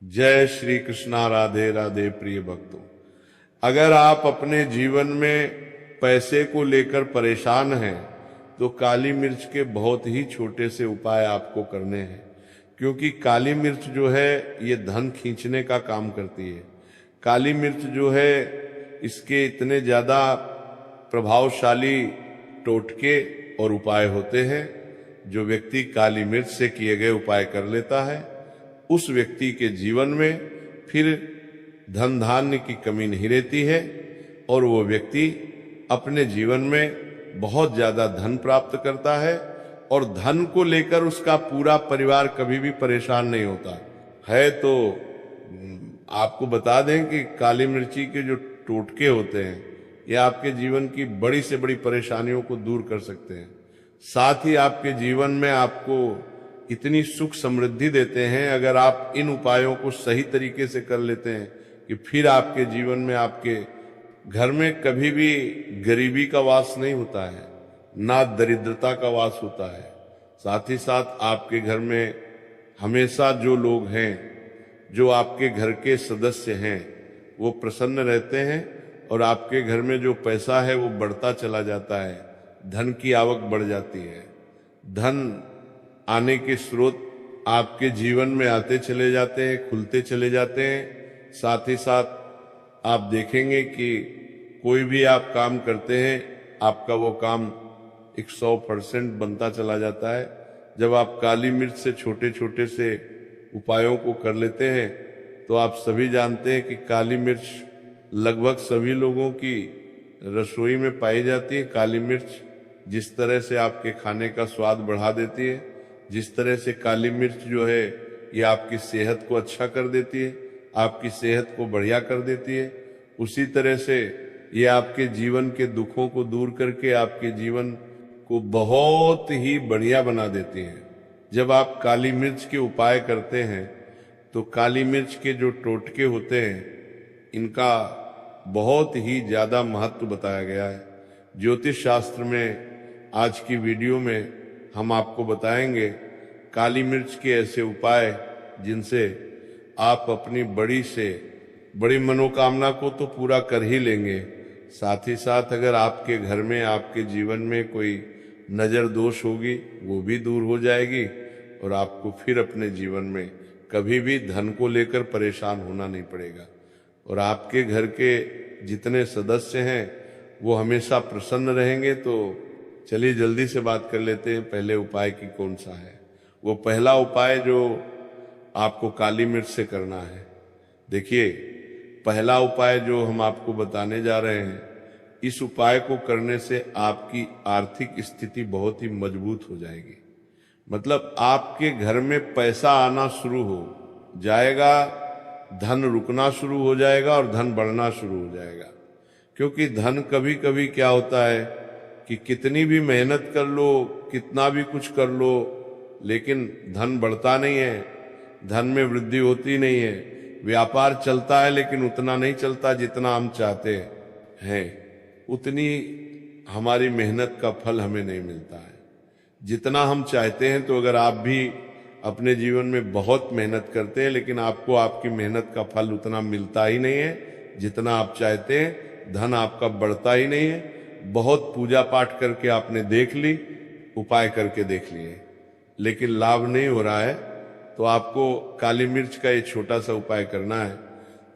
जय श्री कृष्णा। राधे राधे। प्रिय भक्तों, अगर आप अपने जीवन में पैसे को लेकर परेशान हैं तो काली मिर्च के बहुत ही छोटे से उपाय आपको करने हैं, क्योंकि काली मिर्च जो है ये धन खींचने का काम करती है। काली मिर्च जो है इसके इतने ज्यादा प्रभावशाली टोटके और उपाय होते हैं। जो व्यक्ति काली मिर्च से किए गए उपाय कर लेता है उस व्यक्ति के जीवन में फिर धन धान्य की कमी नहीं रहती है और वो व्यक्ति अपने जीवन में बहुत ज्यादा धन प्राप्त करता है और धन को लेकर उसका पूरा परिवार कभी भी परेशान नहीं होता है। तो आपको बता दें कि काली मिर्ची के जो टोटके होते हैं ये आपके जीवन की बड़ी से बड़ी परेशानियों को दूर कर सकते हैं। साथ ही आपके जीवन में आपको इतनी सुख समृद्धि देते हैं। अगर आप इन उपायों को सही तरीके से कर लेते हैं कि फिर आपके जीवन में आपके घर में कभी भी गरीबी का वास नहीं होता है, ना दरिद्रता का वास होता है। साथ ही साथ आपके घर में हमेशा जो लोग हैं, जो आपके घर के सदस्य हैं, वो प्रसन्न रहते हैं और आपके घर में जो पैसा है वो बढ़ता चला जाता है। धन की आवक बढ़ जाती है। धन आने के स्रोत आपके जीवन में आते चले जाते हैं, खुलते चले जाते हैं। साथ ही साथ आप देखेंगे कि कोई भी आप काम करते हैं आपका वो काम 100% बनता चला जाता है। जब आप काली मिर्च से छोटे छोटे से उपायों को कर लेते हैं तो आप सभी जानते हैं कि काली मिर्च लगभग सभी लोगों की रसोई में पाई जाती है। काली मिर्च जिस तरह से आपके खाने का स्वाद बढ़ा देती है, जिस तरह से काली मिर्च जो है ये आपकी सेहत को अच्छा कर देती है, आपकी सेहत को बढ़िया कर देती है, उसी तरह से ये आपके जीवन के दुखों को दूर करके आपके जीवन को बहुत ही बढ़िया बना देती है। जब आप काली मिर्च के उपाय करते हैं तो काली मिर्च के जो टोटके होते हैं इनका बहुत ही ज्यादा महत्व बताया गया है। ज्योतिष शास्त्र में आज की वीडियो में हम आपको बताएंगे काली मिर्च के ऐसे उपाय जिनसे आप अपनी बड़ी से बड़ी मनोकामना को तो पूरा कर ही लेंगे। साथ ही साथ अगर आपके घर में, आपके जीवन में कोई नजर दोष होगी वो भी दूर हो जाएगी और आपको फिर अपने जीवन में कभी भी धन को लेकर परेशान होना नहीं पड़ेगा और आपके घर के जितने सदस्य हैं वो हमेशा प्रसन्न रहेंगे। तो चलिए जल्दी से बात कर लेते हैं पहले उपाय की कौन सा है। वो पहला उपाय जो आपको काली मिर्च से करना है, देखिए पहला उपाय जो हम आपको बताने जा रहे हैं, इस उपाय को करने से आपकी आर्थिक स्थिति बहुत ही मजबूत हो जाएगी। मतलब आपके घर में पैसा आना शुरू हो जाएगा, धन रुकना शुरू हो जाएगा और धन बढ़ना शुरू हो जाएगा। क्योंकि धन कभी कभी क्या होता है कि कितनी भी मेहनत कर लो, कितना भी कुछ कर लो, लेकिन धन बढ़ता नहीं है, धन में वृद्धि होती नहीं है। व्यापार चलता है लेकिन उतना नहीं चलता जितना हम चाहते हैं, उतनी हमारी मेहनत का फल हमें नहीं मिलता है जितना हम चाहते हैं। तो अगर आप भी अपने जीवन में बहुत मेहनत करते हैं लेकिन आपको आपकी मेहनत का फल उतना मिलता ही नहीं है जितना आप चाहते हैं, धन आपका बढ़ता ही नहीं है, बहुत पूजा पाठ करके आपने देख ली, उपाय करके देख लिए लेकिन लाभ नहीं हो रहा है, तो आपको काली मिर्च का ये छोटा सा उपाय करना है।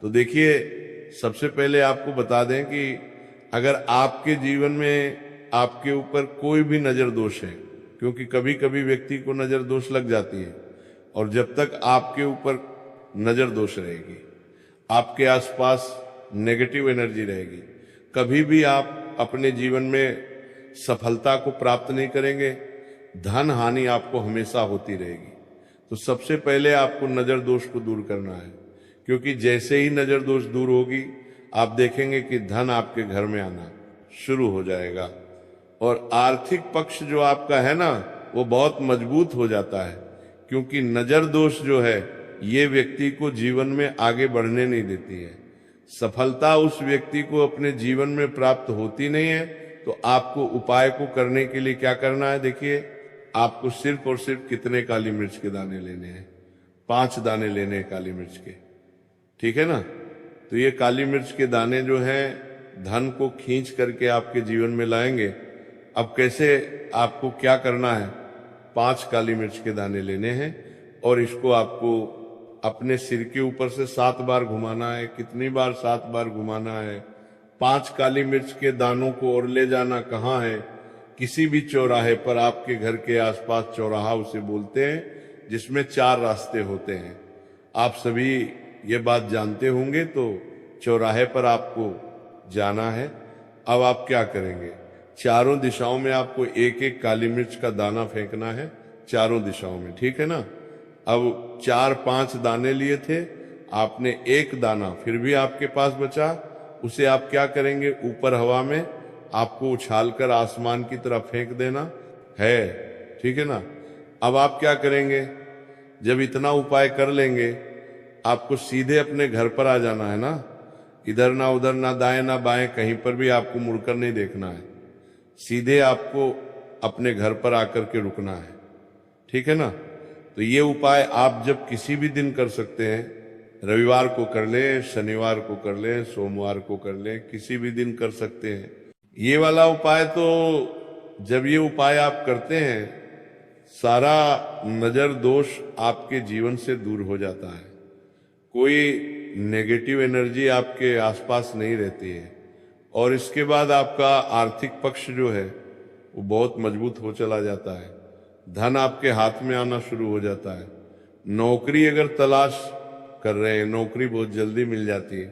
तो देखिए सबसे पहले आपको बता दें कि अगर आपके जीवन में आपके ऊपर कोई भी नजर दोष है, क्योंकि कभी कभी व्यक्ति को नजर दोष लग जाती है, और जब तक आपके ऊपर नजर दोष रहेगी, आपके आसपास नेगेटिव एनर्जी रहेगी, कभी भी आप अपने जीवन में सफलता को प्राप्त नहीं करेंगे, धन हानि आपको हमेशा होती रहेगी। तो सबसे पहले आपको नजर दोष को दूर करना है, क्योंकि जैसे ही नजर दोष दूर होगी आप देखेंगे कि धन आपके घर में आना शुरू हो जाएगा और आर्थिक पक्ष जो आपका है ना वो बहुत मजबूत हो जाता है। क्योंकि नजर दोष जो है ये व्यक्ति को जीवन में आगे बढ़ने नहीं देती है, सफलता उस व्यक्ति को अपने जीवन में प्राप्त होती नहीं है। तो आपको उपाय को करने के लिए क्या करना है, देखिए आपको सिर्फ और सिर्फ कितने काली मिर्च के दाने लेने हैं, 5 दाने लेने हैं काली मिर्च के, ठीक है ना। तो ये काली मिर्च के दाने जो हैं धन को खींच करके आपके जीवन में लाएंगे। अब कैसे, आपको क्या करना है, 5 काली मिर्च के दाने लेने हैं और इसको आपको अपने सिर के ऊपर से 7 बार घुमाना है। कितनी बार? 7 बार घुमाना है। 5 काली मिर्च के दानों को और ले जाना कहाँ है? किसी भी चौराहे पर, आपके घर के आसपास चौराहा उसे बोलते हैं, जिसमें 4 रास्ते होते हैं। आप सभी ये बात जानते होंगे। तो चौराहे पर आपको जाना है। अब आप क्या करेंगे, चारों दिशाओं में आपको एक एक काली मिर्च का दाना फेंकना है, चारों दिशाओं में, ठीक है ना। अब 4-5 दाने लिए थे आपने, एक दाना फिर भी आपके पास बचा, उसे आप क्या करेंगे, ऊपर हवा में आपको उछालकर आसमान की तरफ फेंक देना है, ठीक है ना। अब आप क्या करेंगे, जब इतना उपाय कर लेंगे, आपको सीधे अपने घर पर आ जाना है ना। इधर ना उधर, ना दाएं ना बाएं, कहीं पर भी आपको मुड़कर नहीं देखना है। सीधे आपको अपने घर पर आकर के रुकना है, ठीक है ना। तो ये उपाय आप जब किसी भी दिन कर सकते हैं, रविवार को कर लें, शनिवार को कर लें, सोमवार को कर लें, किसी भी दिन कर सकते हैं। ये वाला उपाय तो जब ये उपाय आप करते हैं, सारा नजर दोष आपके जीवन से दूर हो जाता है। कोई नेगेटिव एनर्जी आपके आसपास नहीं रहती है। और इसके बाद आपका आर्थिक पक्ष जो है वो बहुत मजबूत हो चला जाता है। धन आपके हाथ में आना शुरू हो जाता है। नौकरी अगर तलाश कर रहे हैं, नौकरी बहुत जल्दी मिल जाती है।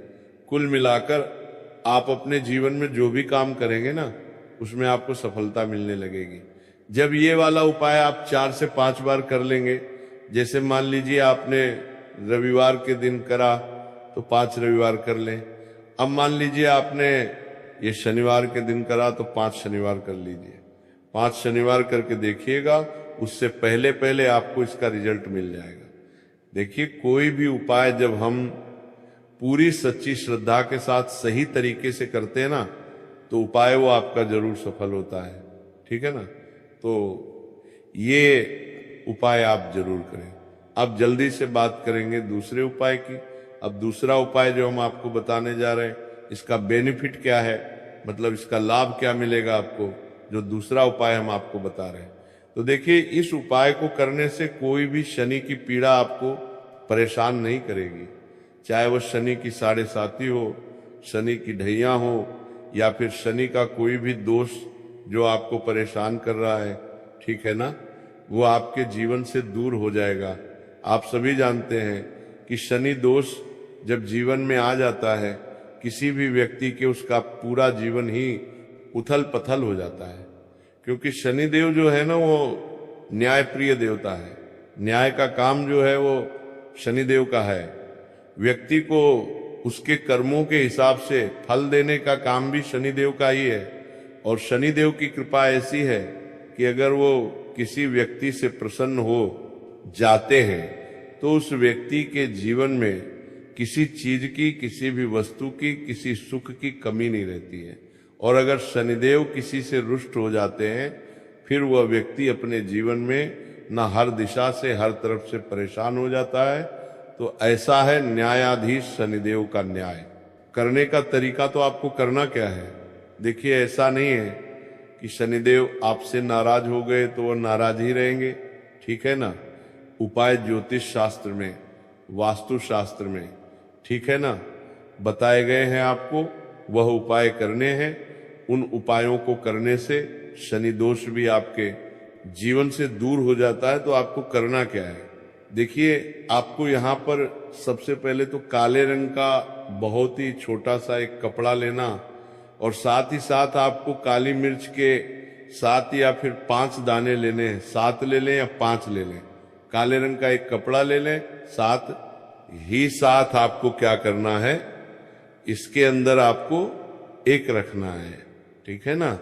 कुल मिलाकर आप अपने जीवन में जो भी काम करेंगे ना, उसमें आपको सफलता मिलने लगेगी। जब ये वाला उपाय आप 4 से 5 बार कर लेंगे, जैसे मान लीजिए आपने रविवार के दिन करा तो 5 रविवार कर लें। अब मान लीजिए आपने ये शनिवार के दिन करा तो 5 शनिवार कर लीजिए। 5 शनिवार करके देखिएगा, उससे पहले पहले आपको इसका रिजल्ट मिल जाएगा। देखिए, कोई भी उपाय जब हम पूरी सच्ची श्रद्धा के साथ सही तरीके से करते हैं ना, तो उपाय वो आपका जरूर सफल होता है, ठीक है ना। तो ये उपाय आप जरूर करें। अब जल्दी से बात करेंगे दूसरे उपाय की। अब दूसरा उपाय जो हम आपको बताने जा रहे हैं, इसका बेनिफिट क्या है, मतलब इसका लाभ क्या मिलेगा आपको, जो दूसरा उपाय हम आपको बता रहे हैं। तो देखिए, इस उपाय को करने से कोई भी शनि की पीड़ा आपको परेशान नहीं करेगी। चाहे वो शनि की 7.5 हो, शनि की ढैया हो, या फिर शनि का कोई भी दोष जो आपको परेशान कर रहा है, ठीक है ना, वो आपके जीवन से दूर हो जाएगा। आप सभी जानते हैं कि शनि दोष जब जीवन में आ जाता है, किसी भी व्यक्ति के उसका पूरा जीवन ही उथल पथल हो जाता है। क्योंकि शनिदेव जो है ना, वो न्याय प्रिय देवता है। न्याय का काम जो है वो शनिदेव का है। व्यक्ति को उसके कर्मों के हिसाब से फल देने का काम भी शनिदेव का ही है। और शनिदेव की कृपा ऐसी है कि अगर वो किसी व्यक्ति से प्रसन्न हो जाते हैं, तो उस व्यक्ति के जीवन में किसी चीज की, किसी भी वस्तु की, किसी सुख की कमी नहीं रहती है। और अगर शनिदेव किसी से रुष्ट हो जाते हैं, फिर वह व्यक्ति अपने जीवन में न हर दिशा से, हर तरफ से परेशान हो जाता है। तो ऐसा है न्यायाधीश शनिदेव का न्याय। करने का तरीका तो आपको करना क्या है, देखिए, ऐसा नहीं है कि शनिदेव आपसे नाराज हो गए तो वो नाराज ही रहेंगे, ठीक है ना। उपाय ज्योतिष शास्त्र में, वास्तु शास्त्र में, ठीक है ना, बताए गए हैं आपको, वह उपाय करने हैं। उन उपायों को करने से शनि दोष भी आपके जीवन से दूर हो जाता है। तो आपको करना क्या है, देखिए, आपको यहाँ पर सबसे पहले तो काले रंग का बहुत ही छोटा सा एक कपड़ा लेना, और साथ ही साथ आपको काली मिर्च के 7 या फिर 5 दाने लेने हैं। 7 ले लें या 5 ले लें। काले रंग का एक कपड़ा ले लें, 7 ही 7 आपको क्या करना है, इसके अंदर आपको एक रखना है, ठीक है ना।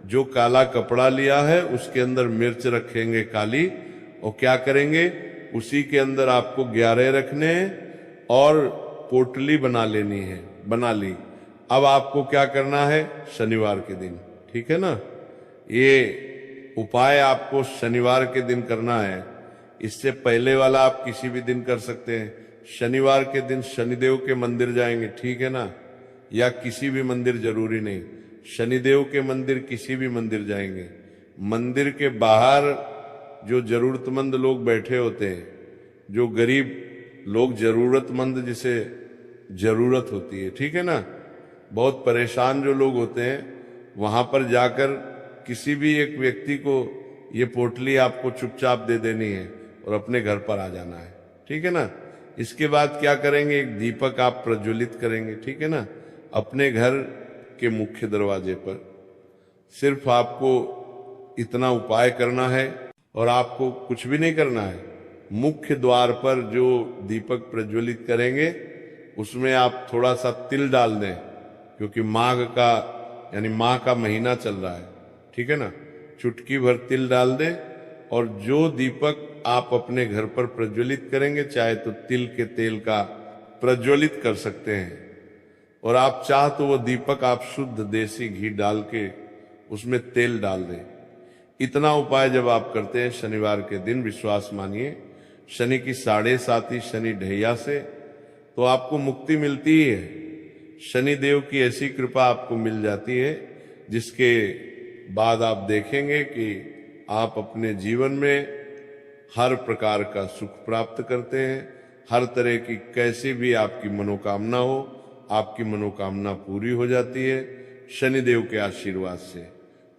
जो काला कपड़ा लिया है उसके अंदर मिर्च रखेंगे काली, और क्या करेंगे, उसी के अंदर आपको 11 रखने हैं और पोटली बना लेनी है। बना ली। अब आपको क्या करना है, शनिवार के दिन, ठीक है ना, ये उपाय आपको शनिवार के दिन करना है। इससे पहले वाला आप किसी भी दिन कर सकते हैं। शनिवार के दिन शनिदेव के मंदिर जाएंगे, ठीक है ना, या किसी भी मंदिर, जरूरी नहीं, शनिदेव के मंदिर, किसी भी मंदिर जाएंगे। मंदिर के बाहर जो जरूरतमंद लोग बैठे होते हैं, जो गरीब लोग, जरूरतमंद जिसे जरूरत होती है, ठीक है ना, बहुत परेशान जो लोग होते हैं, वहां पर जाकर किसी भी एक व्यक्ति को ये पोटली आपको चुपचाप दे देनी है और अपने घर पर आ जाना है, ठीक है ना। इसके बाद क्या करेंगे, एक दीपक आप प्रज्वलित करेंगे, ठीक है ना, अपने घर के मुख्य दरवाजे पर। सिर्फ आपको इतना उपाय करना है और आपको कुछ भी नहीं करना है। मुख्य द्वार पर जो दीपक प्रज्वलित करेंगे उसमें आप थोड़ा सा तिल डाल दें, क्योंकि माघ का यानी माह का महीना चल रहा है, ठीक है ना। चुटकी भर तिल डाल दें और जो दीपक आप अपने घर पर प्रज्वलित करेंगे, चाहे तो तिल के तेल का प्रज्वलित कर सकते हैं, और आप चाह तो वो दीपक आप शुद्ध देसी घी डाल के उसमें तेल डाल दें। इतना उपाय जब आप करते हैं शनिवार के दिन, विश्वास मानिए शनि की 7.5 शनि ढैया से, तो आपको मुक्ति मिलती ही है। शनि देव की ऐसी कृपा आपको मिल जाती है जिसके बाद आप देखेंगे कि आप अपने जीवन में हर प्रकार का सुख प्राप्त करते हैं। हर तरह की कैसी भी आपकी मनोकामना हो, आपकी मनोकामना पूरी हो जाती है शनिदेव के आशीर्वाद से।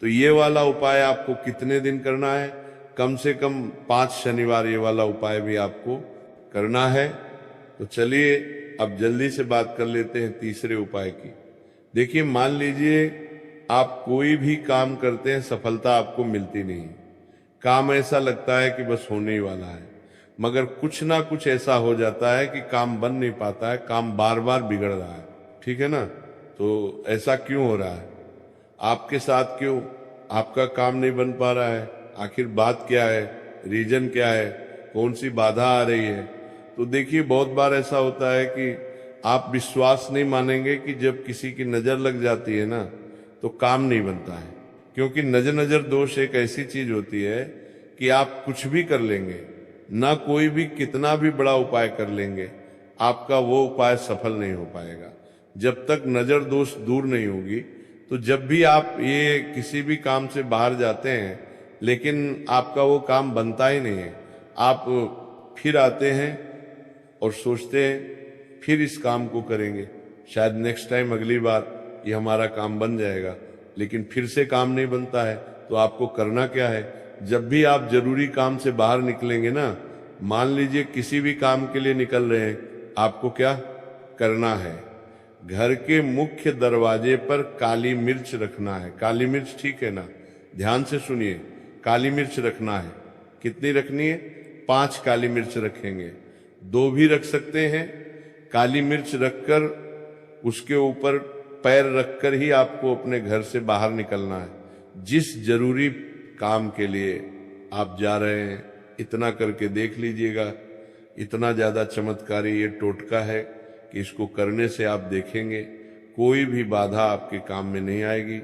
तो ये वाला उपाय आपको कितने दिन करना है, कम से कम 5 शनिवार ये वाला उपाय भी आपको करना है। तो चलिए अब जल्दी से बात कर लेते हैं तीसरे उपाय की। देखिए, मान लीजिए आप कोई भी काम करते हैं, सफलता आपको मिलती नहीं, काम ऐसा लगता है कि बस होने ही वाला है, मगर कुछ ना कुछ ऐसा हो जाता है कि काम बन नहीं पाता है, काम बार बार बिगड़ रहा है, ठीक है ना। तो ऐसा क्यों हो रहा है, आपके साथ क्यों आपका काम नहीं बन पा रहा है, आखिर बात क्या है, रीजन क्या है, कौन सी बाधा आ रही है। तो देखिए, बहुत बार ऐसा होता है कि आप विश्वास नहीं मानेंगे कि जब किसी की नजर लग जाती है ना, तो काम नहीं बनता है। क्योंकि नजर दोष एक ऐसी चीज होती है कि आप कुछ भी कर लेंगे ना, कोई भी कितना भी बड़ा उपाय कर लेंगे, आपका वो उपाय सफल नहीं हो पाएगा जब तक नजर दोष दूर नहीं होगी। तो जब भी आप ये किसी भी काम से बाहर जाते हैं लेकिन आपका वो काम बनता ही नहीं है, आप फिर आते हैं और सोचते हैं फिर इस काम को करेंगे, शायद नेक्स्ट टाइम, अगली बार ये हमारा काम बन जाएगा, लेकिन फिर से काम नहीं बनता है। तो आपको करना क्या है, जब भी आप जरूरी काम से बाहर निकलेंगे ना, मान लीजिए किसी भी काम के लिए निकल रहे हैं, आपको क्या करना है, घर के मुख्य दरवाजे पर काली मिर्च रखना है। काली मिर्च, ठीक है ना, ध्यान से सुनिए, काली मिर्च रखना है। कितनी रखनी है, 5 काली मिर्च रखेंगे, 2 भी रख सकते हैं। काली मिर्च रखकर उसके ऊपर पैर रखकर ही आपको अपने घर से बाहर निकलना है। जिस जरूरी काम के लिए आप जा रहे हैं, इतना करके देख लीजिएगा। इतना ज्यादा चमत्कारी ये टोटका है कि इसको करने से आप देखेंगे कोई भी बाधा आपके काम में नहीं आएगी,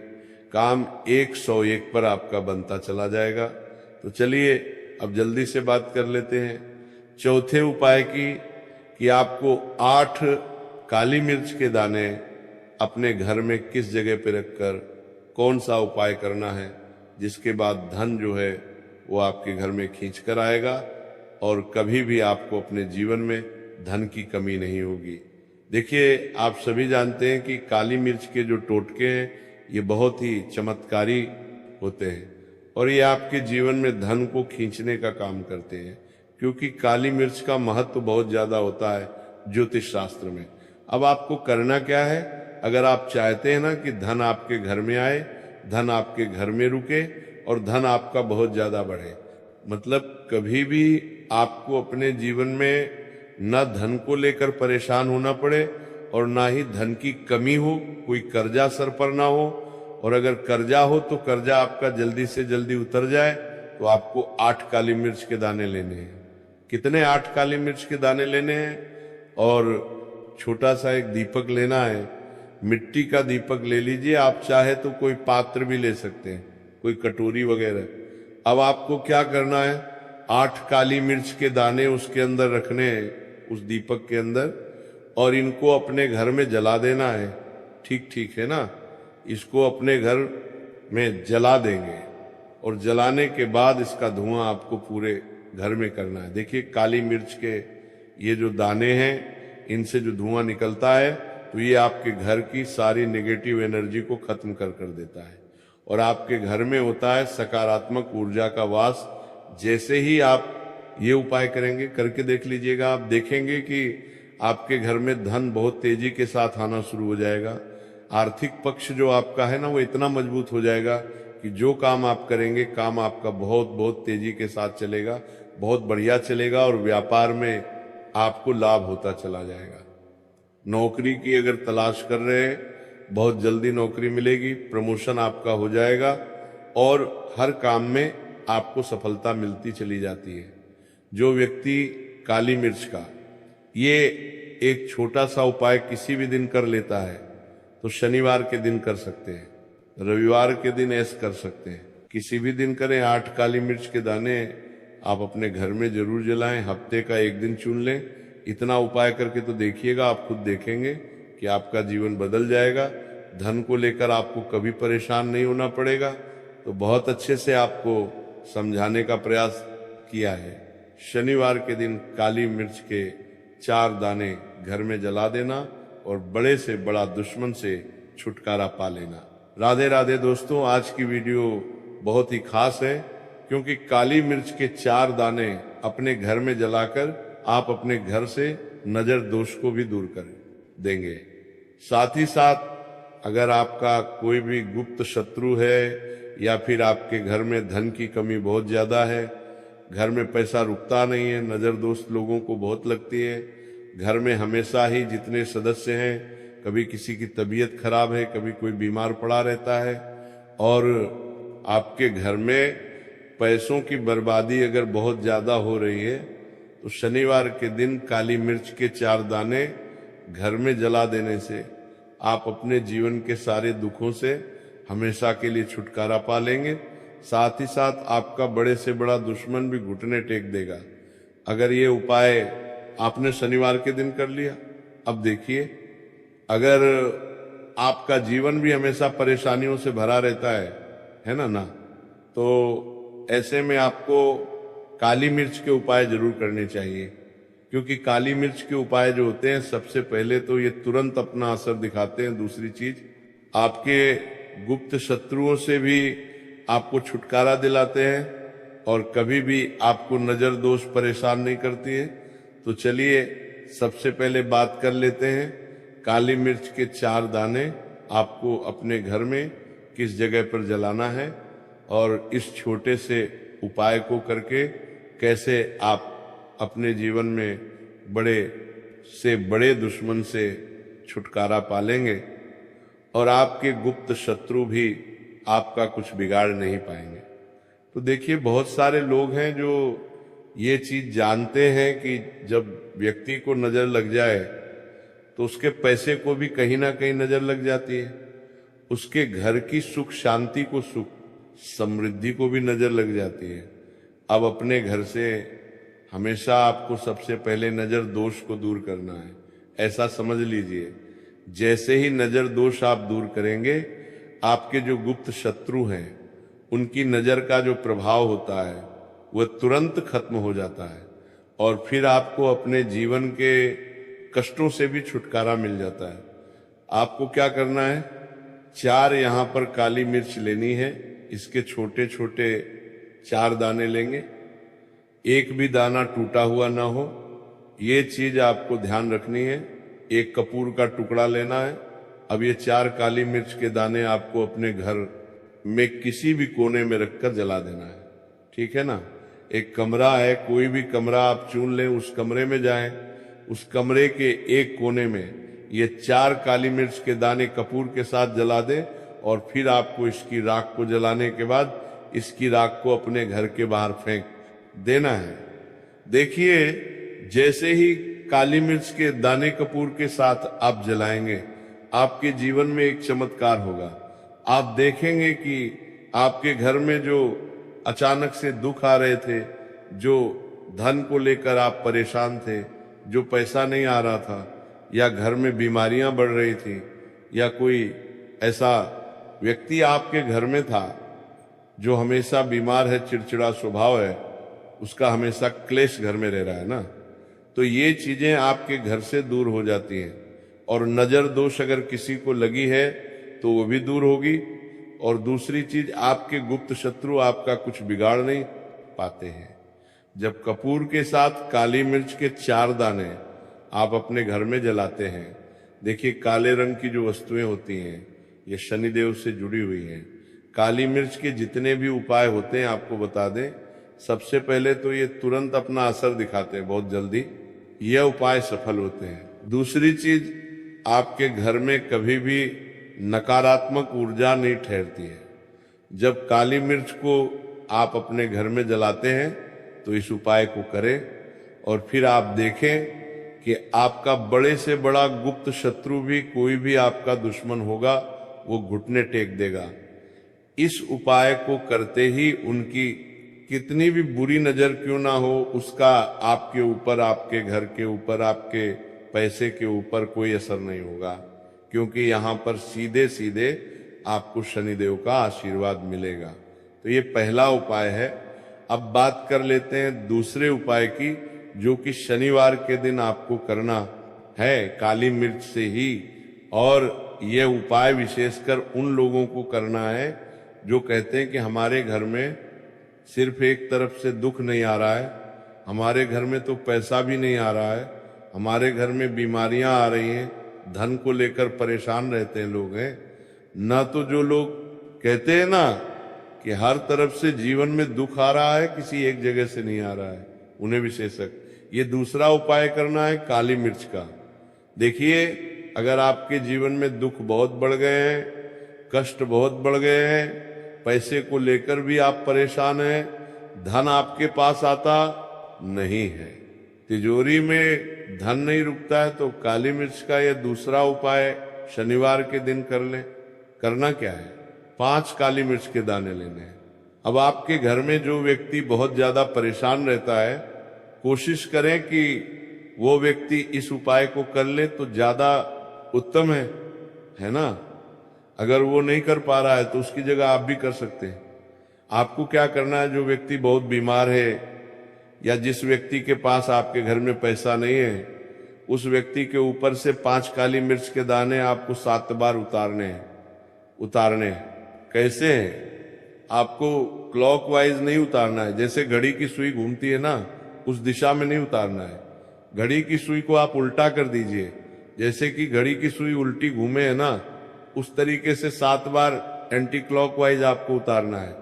काम 101 पर आपका बनता चला जाएगा। तो चलिए अब जल्दी से बात कर लेते हैं चौथे उपाय की, कि आपको 8 काली मिर्च के दाने अपने घर में किस जगह पे रखकर कौन सा उपाय करना है, जिसके बाद धन जो है वो आपके घर में खींच कर आएगा और कभी भी आपको अपने जीवन में धन की कमी नहीं होगी। देखिए, आप सभी जानते हैं कि काली मिर्च के जो टोटके हैं ये बहुत ही चमत्कारी होते हैं और ये आपके जीवन में धन को खींचने का काम करते हैं, क्योंकि काली मिर्च का महत्व बहुत ज्यादा होता है ज्योतिष शास्त्र में। अब आपको करना क्या है, अगर आप चाहते हैं ना कि धन आपके घर में आए, धन आपके घर में रुके और धन आपका बहुत ज्यादा बढ़े, मतलब कभी भी आपको अपने जीवन में न धन को लेकर परेशान होना पड़े और ना ही धन की कमी हो, कोई कर्जा सर पर ना हो, और अगर कर्जा हो तो कर्जा आपका जल्दी से जल्दी उतर जाए, तो आपको 8 काली मिर्च के दाने लेने हैं। कितने, 8 काली मिर्च के दाने लेने हैं और छोटा सा एक दीपक लेना है, मिट्टी का दीपक ले लीजिए, आप चाहे तो कोई पात्र भी ले सकते हैं, कोई कटोरी वगैरह। अब आपको क्या करना है, 8 काली मिर्च के दाने उसके अंदर रखने हैं, उस दीपक के अंदर, और इनको अपने घर में जला देना है। ठीक ठीक है ना। इसको अपने घर में जला देंगे और जलाने के बाद इसका धुआं आपको पूरे घर में करना है। देखिए काली मिर्च के ये जो दाने हैं, इनसे जो धुआं निकलता है तो ये आपके घर की सारी नेगेटिव एनर्जी को खत्म कर देता है और आपके घर में होता है सकारात्मक ऊर्जा का वास। जैसे ही आप ये उपाय करेंगे, करके देख लीजिएगा, आप देखेंगे कि आपके घर में धन बहुत तेजी के साथ आना शुरू हो जाएगा। आर्थिक पक्ष जो आपका है ना, वो इतना मजबूत हो जाएगा कि जो काम आप करेंगे, काम आपका बहुत बहुत तेजी के साथ चलेगा, बहुत बढ़िया चलेगा और व्यापार में आपको लाभ होता चला जाएगा। नौकरी की अगर तलाश कर रहे हैं, बहुत जल्दी नौकरी मिलेगी, प्रमोशन आपका हो जाएगा और हर काम में आपको सफलता मिलती चली जाती है। जो व्यक्ति काली मिर्च का ये एक छोटा सा उपाय किसी भी दिन कर लेता है तो शनिवार के दिन कर सकते हैं, रविवार के दिन ऐसे कर सकते हैं, किसी भी दिन करें। 8 काली मिर्च के दाने आप अपने घर में जरूर जलाएं, हफ्ते का एक दिन चुन लें। इतना उपाय करके तो देखिएगा, आप खुद देखेंगे कि आपका जीवन बदल जाएगा। धन को लेकर आपको कभी परेशान नहीं होना पड़ेगा। तो बहुत अच्छे से आपको समझाने का प्रयास किया है। शनिवार के दिन काली मिर्च के 4 दाने घर में जला देना और बड़े से बड़ा दुश्मन से छुटकारा पा लेना। राधे राधे दोस्तों, आज की वीडियो बहुत ही खास है क्योंकि काली मिर्च के 4 दाने अपने घर में जलाकर आप अपने घर से नजर दोष को भी दूर कर देंगे। साथ ही साथ अगर आपका कोई भी गुप्त शत्रु है या फिर आपके घर में धन की कमी बहुत ज्यादा है, घर में पैसा रुकता नहीं है, नजर दोस्त लोगों को बहुत लगती है, घर में हमेशा ही जितने सदस्य हैं, कभी किसी की तबीयत खराब है, कभी कोई बीमार पड़ा रहता है और आपके घर में पैसों की बर्बादी अगर बहुत ज्यादा हो रही है तो शनिवार के दिन काली मिर्च के 4 दाने घर में जला देने से आप अपने जीवन के सारे दुखों से हमेशा के लिए छुटकारा पा लेंगे। साथ ही साथ आपका बड़े से बड़ा दुश्मन भी घुटने टेक देगा। अगर ये उपाय आपने शनिवार के दिन कर लिया, अब देखिए अगर आपका जीवन भी हमेशा परेशानियों से भरा रहता है ना, तो ऐसे में आपको काली मिर्च के उपाय जरूर करने चाहिए क्योंकि काली मिर्च के उपाय जो होते हैं, सबसे पहले तो ये तुरंत अपना असर दिखाते हैं। दूसरी चीज, आपके गुप्त शत्रुओं से भी आपको छुटकारा दिलाते हैं और कभी भी आपको नजर दोष परेशान नहीं करती है। तो चलिए सबसे पहले बात कर लेते हैं, काली मिर्च के 4 दाने आपको अपने घर में किस जगह पर जलाना है और इस छोटे से उपाय को करके कैसे आप अपने जीवन में बड़े से बड़े दुश्मन से छुटकारा पालेंगे और आपके गुप्त शत्रु भी आपका कुछ बिगाड़ नहीं पाएंगे। तो देखिए बहुत सारे लोग हैं जो ये चीज जानते हैं कि जब व्यक्ति को नजर लग जाए तो उसके पैसे को भी कहीं ना कहीं नजर लग जाती है, उसके घर की सुख शांति को, सुख समृद्धि को भी नजर लग जाती है। अब अपने घर से हमेशा आपको सबसे पहले नजर दोष को दूर करना है, ऐसा समझ लीजिए। जैसे ही नजर दोष आप दूर करेंगे, आपके जो गुप्त शत्रु हैं उनकी नजर का जो प्रभाव होता है वह तुरंत खत्म हो जाता है और फिर आपको अपने जीवन के कष्टों से भी छुटकारा मिल जाता है। आपको क्या करना है, 4 यहाँ पर काली मिर्च लेनी है, इसके छोटे छोटे 4 दाने लेंगे, एक भी दाना टूटा हुआ ना हो, ये चीज आपको ध्यान रखनी है। एक कपूर का टुकड़ा लेना है। अब ये 4 काली मिर्च के दाने आपको अपने घर में किसी भी कोने में रखकर जला देना है, ठीक है ना। एक कमरा है, कोई भी कमरा आप चुन लें, उस कमरे में जाएं, उस कमरे के एक कोने में ये 4 काली मिर्च के दाने कपूर के साथ जला दें और फिर आपको इसकी राख को जलाने के बाद इसकी राख को अपने घर के बाहर फेंक देना है। देखिए जैसे ही काली मिर्च के दाने कपूर के साथ आप जलाएंगे, आपके जीवन में एक चमत्कार होगा। आप देखेंगे कि आपके घर में जो अचानक से दुख आ रहे थे, जो धन को लेकर आप परेशान थे, जो पैसा नहीं आ रहा था, या घर में बीमारियां बढ़ रही थी, या कोई ऐसा व्यक्ति आपके घर में था जो हमेशा बीमार है, चिड़चिड़ा स्वभाव है, उसका हमेशा क्लेश घर में रह रहा है ना, तो ये चीजें आपके घर से दूर हो जाती हैं। और नजर दोष अगर किसी को लगी है तो वो भी दूर होगी। और दूसरी चीज, आपके गुप्त शत्रु आपका कुछ बिगाड़ नहीं पाते हैं। जब कपूर के साथ काली मिर्च के 4 दाने आप अपने घर में जलाते हैं, देखिए काले रंग की जो वस्तुएं होती हैं ये शनिदेव से जुड़ी हुई हैं। काली मिर्च के जितने भी उपाय होते हैं आपको बता दें, सबसे पहले तो ये तुरंत अपना असर दिखाते हैं, बहुत जल्दी यह उपाय सफल होते हैं। दूसरी चीज, आपके घर में कभी भी नकारात्मक ऊर्जा नहीं ठहरती है। जब काली मिर्च को आप अपने घर में जलाते हैं तो इस उपाय को करें और फिर आप देखें कि आपका बड़े से बड़ा गुप्त शत्रु भी, कोई भी आपका दुश्मन होगा, वो घुटने टेक देगा। इस उपाय को करते ही उनकी कितनी भी बुरी नजर क्यों ना हो, उसका आपके ऊपर, आपके घर के ऊपर, आपके पैसे के ऊपर कोई असर नहीं होगा, क्योंकि यहाँ पर सीधे सीधे आपको शनिदेव का आशीर्वाद मिलेगा। तो ये पहला उपाय है। अब बात कर लेते हैं दूसरे उपाय की, जो कि शनिवार के दिन आपको करना है काली मिर्च से ही। और यह उपाय विशेषकर उन लोगों को करना है जो कहते हैं कि हमारे घर में सिर्फ एक तरफ से दुख नहीं आ रहा है, हमारे घर में तो पैसा भी नहीं आ रहा है, हमारे घर में बीमारियां आ रही हैं, धन को लेकर परेशान रहते हैं लोग हैं ना। तो जो लोग कहते हैं ना कि हर तरफ से जीवन में दुख आ रहा है, किसी एक जगह से नहीं आ रहा है, उन्हें विशेषक ये दूसरा उपाय करना है काली मिर्च का। देखिए, अगर आपके जीवन में दुख बहुत बढ़ गए हैं, कष्ट बहुत बढ़ गए हैं, पैसे को लेकर भी आप परेशान हैं, धन आपके पास आता नहीं है, तिजोरी में धन नहीं रुकता है, तो काली मिर्च का यह दूसरा उपाय शनिवार के दिन कर लें। करना क्या है, 5 काली मिर्च के दाने लेने हैं। अब आपके घर में जो व्यक्ति बहुत ज्यादा परेशान रहता है, कोशिश करें कि वो व्यक्ति इस उपाय को कर ले तो ज्यादा उत्तम है ना। अगर वो नहीं कर पा रहा है तो उसकी जगह आप भी कर सकते हैं। आपको क्या करना है, जो व्यक्ति बहुत बीमार है या जिस व्यक्ति के पास आपके घर में पैसा नहीं है, उस व्यक्ति के ऊपर से 5 काली मिर्च के दाने आपको 7 बार उतारने हैं। कैसे हैं, आपको क्लॉकवाइज नहीं उतारना है, जैसे घड़ी की सुई घूमती है ना, उस दिशा में नहीं उतारना है। घड़ी की सुई को आप उल्टा कर दीजिए, जैसे कि घड़ी की सुई उल्टी घूमे है ना, उस तरीके से 7 बार एंटी क्लॉकवाइज आपको उतारना है।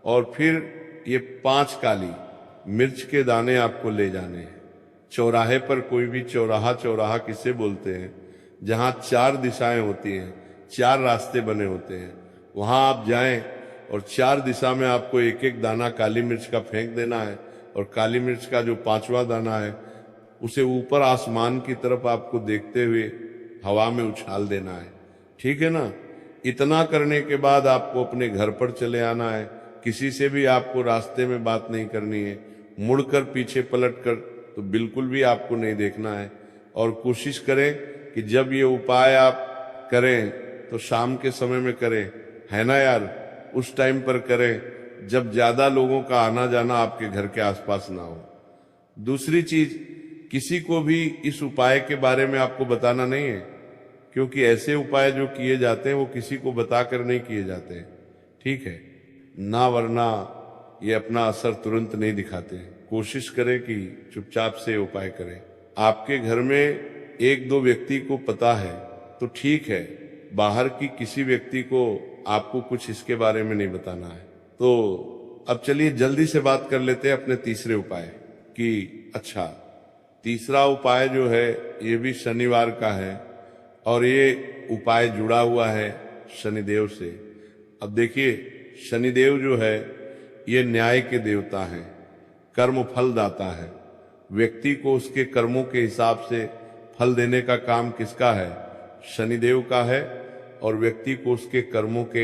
और फिर ये 5 काली मिर्च के दाने आपको ले जाने हैं। चौराहे पर, कोई भी चौराहा किसे बोलते हैं, जहां 4 दिशाएं होती हैं, 4 रास्ते बने होते हैं, वहां आप जाएं और 4 दिशा में आपको एक एक दाना काली मिर्च का फेंक देना है। और काली मिर्च का जो 5वां दाना है उसे ऊपर आसमान की तरफ आपको देखते हुए हवा में उछाल देना है। ठीक है ना। इतना करने के बाद आपको अपने घर पर चले आना है। किसी से भी आपको रास्ते में बात नहीं करनी है, मुड़कर पीछे पलटकर तो बिल्कुल भी आपको नहीं देखना है। और कोशिश करें कि जब ये उपाय आप करें तो शाम के समय में करें, है ना यार, उस टाइम पर करें जब ज्यादा लोगों का आना जाना आपके घर के आसपास ना हो। दूसरी चीज, किसी को भी इस उपाय के बारे में आपको बताना नहीं है, क्योंकि ऐसे उपाय जो किए जाते हैं वो किसी को बताकर नहीं किए जाते हैं। ठीक है ना, वरना ये अपना असर तुरंत नहीं दिखाते। कोशिश करें कि चुपचाप से उपाय करें। आपके घर में 1-2 व्यक्ति को पता है तो ठीक है, बाहर की किसी व्यक्ति को आपको कुछ इसके बारे में नहीं बताना है। तो अब चलिए जल्दी से बात कर लेते हैं अपने तीसरे उपाय की। अच्छा, तीसरा उपाय जो है ये भी शनिवार का है और ये उपाय जुड़ा हुआ है शनिदेव से। अब देखिए, शनिदेव जो है ये न्याय के देवता हैं, कर्म फल दाता है। व्यक्ति को उसके कर्मों के हिसाब से फल देने का काम किसका है, शनिदेव का है। और व्यक्ति को उसके कर्मों के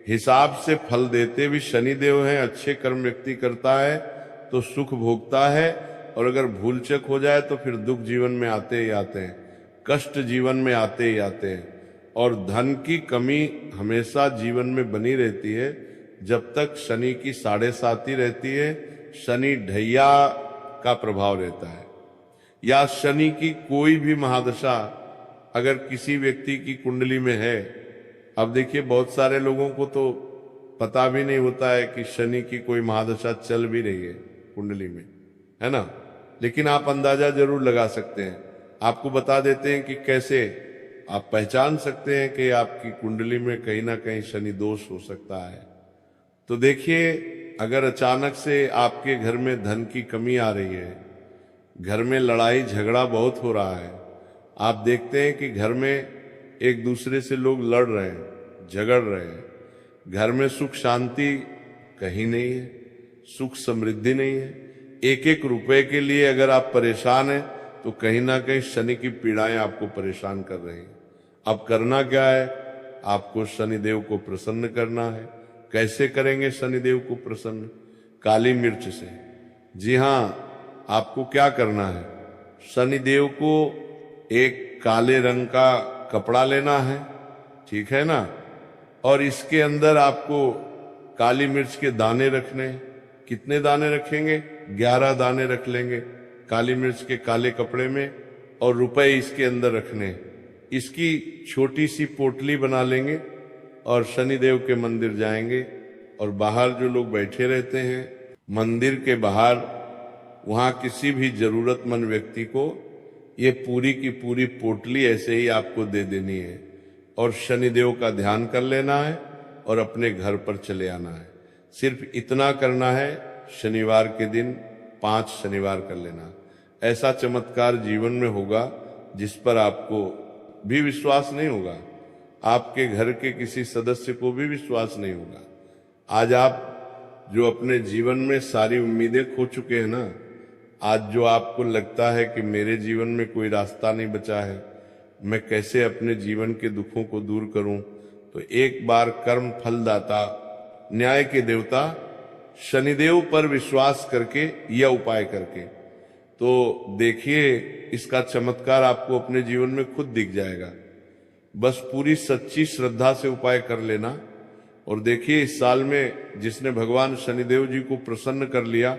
हिसाब से फल देते भी शनिदेव हैं। अच्छे कर्म व्यक्ति करता है तो सुख भोगता है, और अगर भूलचक हो जाए तो फिर दुख जीवन में आते ही आते हैं, कष्ट जीवन में आते ही आते हैं। और धन की कमी हमेशा जीवन में बनी रहती है जब तक शनि की 7.5 रहती है, शनि ढैया का प्रभाव रहता है, या शनि की कोई भी महादशा अगर किसी व्यक्ति की कुंडली में है। अब देखिए बहुत सारे लोगों को तो पता भी नहीं होता है कि शनि की कोई महादशा चल भी रही है कुंडली में, है ना, लेकिन आप अंदाजा जरूर लगा सकते हैं। आपको बता देते हैं कि कैसे आप पहचान सकते हैं कि आपकी कुंडली में कहीं ना कहीं शनि दोष हो सकता है। तो देखिए, अगर अचानक से आपके घर में धन की कमी आ रही है, घर में लड़ाई झगड़ा बहुत हो रहा है, आप देखते हैं कि घर में एक दूसरे से लोग लड़ रहे हैं, झगड़ रहे हैं, घर में सुख शांति कहीं नहीं है, सुख समृद्धि नहीं है, एक एक रुपए के लिए अगर आप परेशान हैं तो कहीं ना कहीं शनि की पीड़ाएं आपको परेशान कर रही हैं। अब करना क्या है, आपको शनिदेव को प्रसन्न करना है। कैसे करेंगे शनिदेव को प्रसन्न? काली मिर्च से। जी हाँ, आपको क्या करना है, शनिदेव को एक काले रंग का कपड़ा लेना है, ठीक है ना, और इसके अंदर आपको काली मिर्च के दाने रखने। कितने दाने रखेंगे? 11 दाने रख लेंगे काली मिर्च के काले कपड़े में, और रुपए इसके अंदर रखने। इसकी छोटी सी पोटली बना लेंगे और शनिदेव के मंदिर जाएंगे, और बाहर जो लोग बैठे रहते हैं मंदिर के बाहर, वहां किसी भी जरूरतमंद व्यक्ति को ये पूरी की पूरी पोटली ऐसे ही आपको दे देनी है, और शनिदेव का ध्यान कर लेना है और अपने घर पर चले आना है। सिर्फ इतना करना है, शनिवार के दिन 5 शनिवार कर लेना। ऐसा चमत्कार जीवन में होगा जिस पर आपको भी विश्वास नहीं होगा, आपके घर के किसी सदस्य को भी विश्वास नहीं होगा। आज आप जो अपने जीवन में सारी उम्मीदें खो चुके हैं ना, आज जो आपको लगता है कि मेरे जीवन में कोई रास्ता नहीं बचा है, मैं कैसे अपने जीवन के दुखों को दूर करूं, तो एक बार कर्म फलदाता न्याय के देवता शनिदेव पर विश्वास करके, यह उपाय करके, तो देखिए इसका चमत्कार आपको अपने जीवन में खुद दिख जाएगा। बस पूरी सच्ची श्रद्धा से उपाय कर लेना, और देखिए इस साल में जिसने भगवान शनिदेव जी को प्रसन्न कर लिया,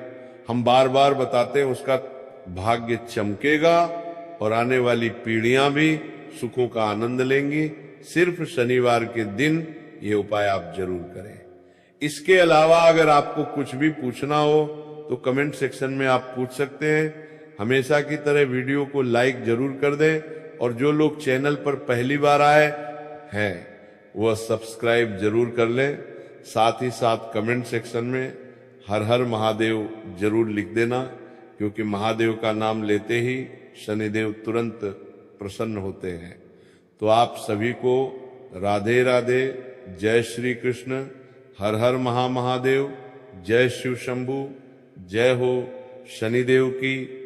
हम बार बार बताते हैं, उसका भाग्य चमकेगा और आने वाली पीढ़ियां भी सुखों का आनंद लेंगी। सिर्फ शनिवार के दिन ये उपाय आप जरूर करें। इसके अलावा अगर आपको कुछ भी पूछना हो तो कमेंट सेक्शन में आप पूछ सकते हैं। हमेशा की तरह वीडियो को लाइक जरूर कर दें, और जो लोग चैनल पर पहली बार आए हैं वह सब्सक्राइब जरूर कर लें। साथ ही साथ कमेंट सेक्शन में हर हर महादेव जरूर लिख देना, क्योंकि महादेव का नाम लेते ही शनिदेव तुरंत प्रसन्न होते हैं। तो आप सभी को राधे राधे, जय श्री कृष्ण, हर हर महादेव, जय शिव शंभू, जय हो शनिदेव की।